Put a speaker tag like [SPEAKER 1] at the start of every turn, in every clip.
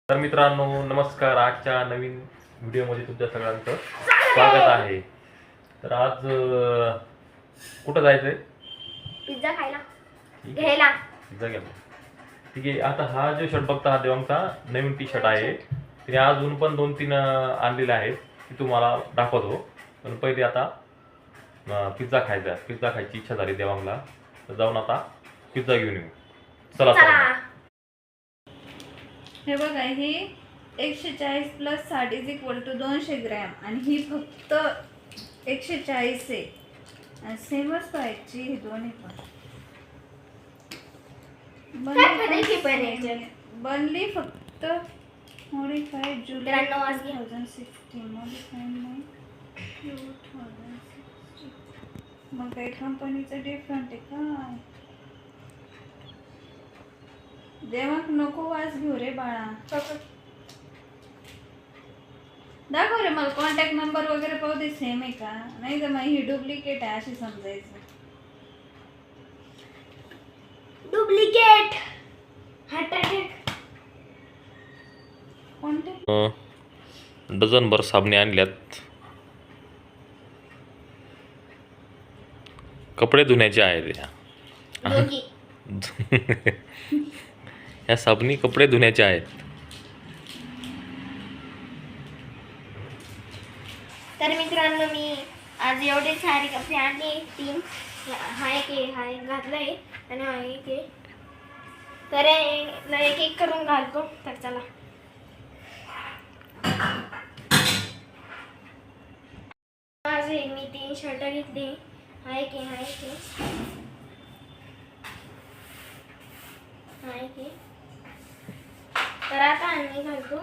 [SPEAKER 1] तर मित्रांनो नमस्कार. आजच्या नवीन व्हिडिओमध्ये तुमच्या सगळ्यांचं स्वागत आहे. तर आज कुठं जायचंय?
[SPEAKER 2] पिझ्झा खायला घ्यायला.
[SPEAKER 1] पिझ्झा घ्यायला. ठीक आहे. आता हा जो शर्ट बघता हा देवांचा नवीन टी शर्ट आहे. तिने अजून पण 2-3 आणलेले आहेत ती तुम्हाला दाखवतो. पण पहिले आता पिझ्झा खायचा. पिझ्झा खायची इच्छा झाली देवांगला. तर जाऊन आता पिझ्झा घेऊन येऊ. चला चला.
[SPEAKER 3] हे बघा, ही 140 plus 60 is equal to 200 gram आणि ही फक्त 140 आहे. आणि सेमच पाहिजे ही दोन्ही पण. बनली फक्त मॉडिफाईड जुलै 2016 मॉडिफाईड. मग काही कंपनीचं डिफरंट आहे काय? देवाक नको वास घेऊ रे बाळा. दाखव रे मला कॉन्टॅक्ट नंबर वगैरे पाहू दे सेम आहे का, नाही तर मग ही डुप्लिकेट आहे अशी समजायचं.
[SPEAKER 2] डुप्लिकेट
[SPEAKER 3] कोणते?
[SPEAKER 1] डझनभर साबणे आणल्यात. कपडे धुण्याचे आहेत या साबणी कपडे धुण्याचे आहेत.
[SPEAKER 2] तर मित्रांनो मी आज एवढे सारे कपडे आणले. 3 हाय के हाय घातलंय आणि हाय के तर एक एक करून घालतो. तर चला आज मी 3 शर्ट घेतले. हाय के हाय के तर आता आम्ही घालतो.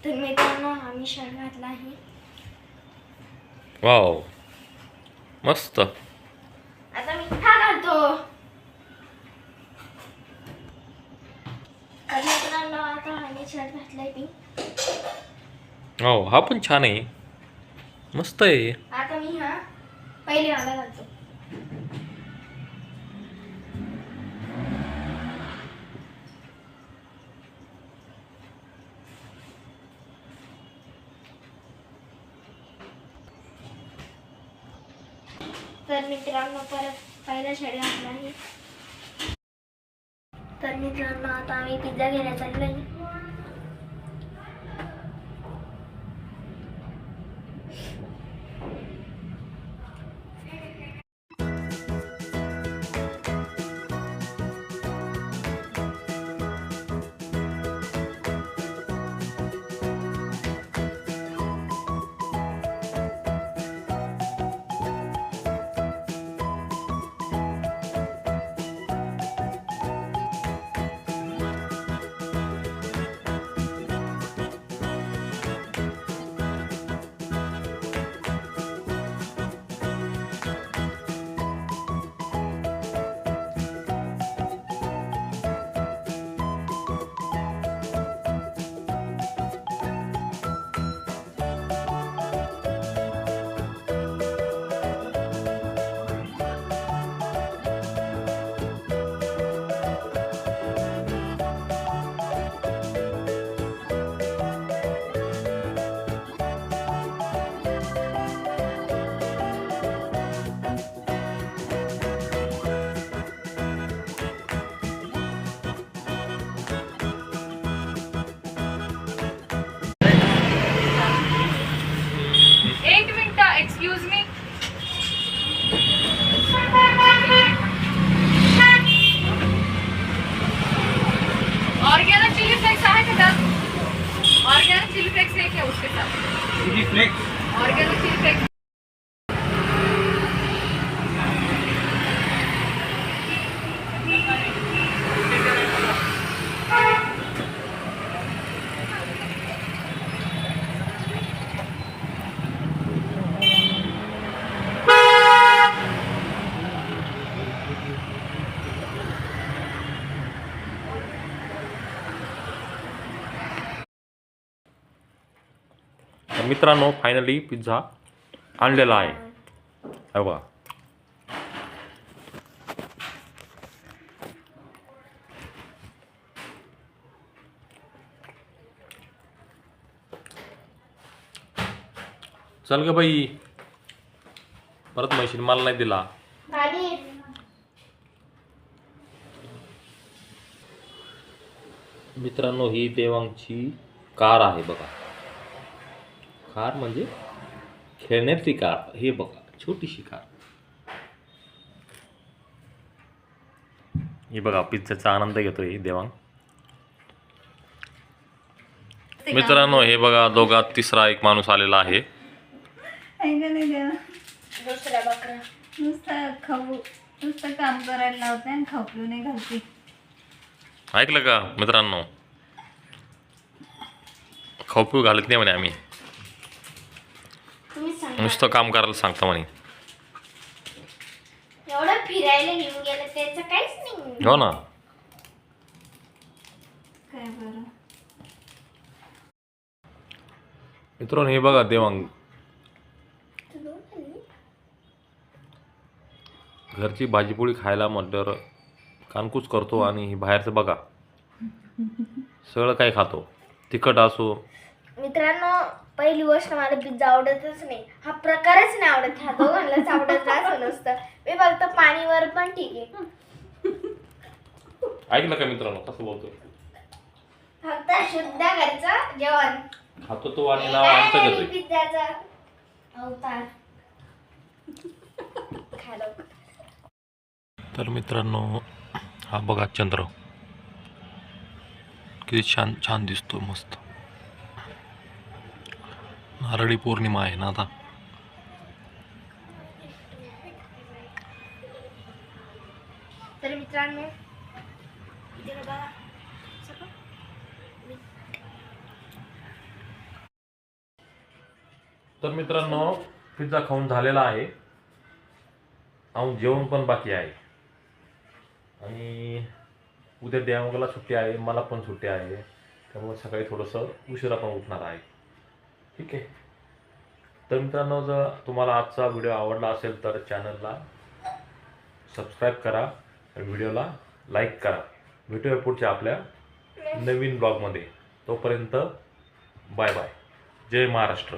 [SPEAKER 2] तर मित्रांनो आम्ही शर्ट घातला आहे.
[SPEAKER 1] वाव मस्त.
[SPEAKER 2] आता मी हा घालतो. तर मित्रांनो आता आम्ही शर्ट घातलाय मी.
[SPEAKER 1] हो हा पण छान आहे, मस्त आहे.
[SPEAKER 2] आता मी हा पहिले वाला घालतो. तर मित्रांनो परत पहिला शर्ट घातला आहे. तर मित्रांनो आता आम्ही पिझ्झा घ्यायला चाललोय.
[SPEAKER 3] Excuse me. Organic chili flakes आहे का त्यात? ऑर्गेनिक चिली फ्लेक्स है क्या उसके साथ? Chili flakes, organic chili flakes.
[SPEAKER 1] मित्रांनो फायनली पिझ्झा आणलेला आहे. हे बघा चल ग बाई, परत मशीन मला नाही दिला.
[SPEAKER 2] खाली
[SPEAKER 1] मित्रांनो, ही देवांगची कार आहे बघा. कार म्हणजे खेळण्याची कार. हे बघा, छोटीशी कार. हे बघा, पिझ्झाचा आनंद घेतोय देवांग. मित्रांनो, हे बघा, दोघात तिसरा एक माणूस आलेला आहे.
[SPEAKER 3] आहे का नाही देवा?
[SPEAKER 2] दुसऱ्या बकरा.
[SPEAKER 3] नुसतं काम करायला लावते आणि खाऊ पिऊ नाही घालते.
[SPEAKER 1] ऐकलं का मित्रांनो? खाऊ पिऊ घालत नाही म्हणे आम्ही,
[SPEAKER 2] तुम्ही सांगा.
[SPEAKER 1] नुसतं काम करायला सांगता म्हणे.
[SPEAKER 2] एवढं फिरायला घेऊन गेलं त्याचं काहीच नाही.
[SPEAKER 1] हो ना.
[SPEAKER 3] काय बरं.
[SPEAKER 1] मित्रांनो, हे बघा देवांग घरची भाजीपोळी खायला म्हटल्यावर कानकूच करतो आणि हे बाहेरचं बघा सगळं काय खातो, तिखट असो.
[SPEAKER 2] मित्रांनो, पहिली गोष्ट मला पिझ्झा आवडतच नाही. हा प्रकारच नाही आवडत. ह्या दोघांनाच आवडत असं नसतं. मी फक्त पाणीवर पण ठीक आहे.
[SPEAKER 1] ऐकलं का मित्रांनो कसं बोलतो?
[SPEAKER 2] फक्त शुद्ध घरचं जेवण.
[SPEAKER 1] खातो तो आणि नाव आमचं घेतोय.
[SPEAKER 2] पिझ्झाचा अवतार खायला.
[SPEAKER 1] तर मित्रांनो, हा बघा चंद्र किती छान छान दिसतो, मस्त. नारळी पौर्णिमा आहे ना आता.
[SPEAKER 2] तर मित्रांनो,
[SPEAKER 1] तर मित्रांनो, पिझ्झा खाऊन झालेला आहे. अजून जेवण पण बाकी आहे. आणि उद्या देवांगला सुट्टी आहे, मला पण सुट्टी आहे. त्यामुळे सकाळी थोडंसं उशिरा पण उठणार आहे. ठीक आहे. तर मित्रांनो, जर तुम्हाला आजचा व्हिडिओ आवडला असेल तर चॅनलला सबस्क्राईब करा आणि व्हिडिओला लाईक करा. भेटूया पुढच्या आपल्या नवीन ब्लॉगमध्ये. तोपर्यंत बाय बाय. जय महाराष्ट्र.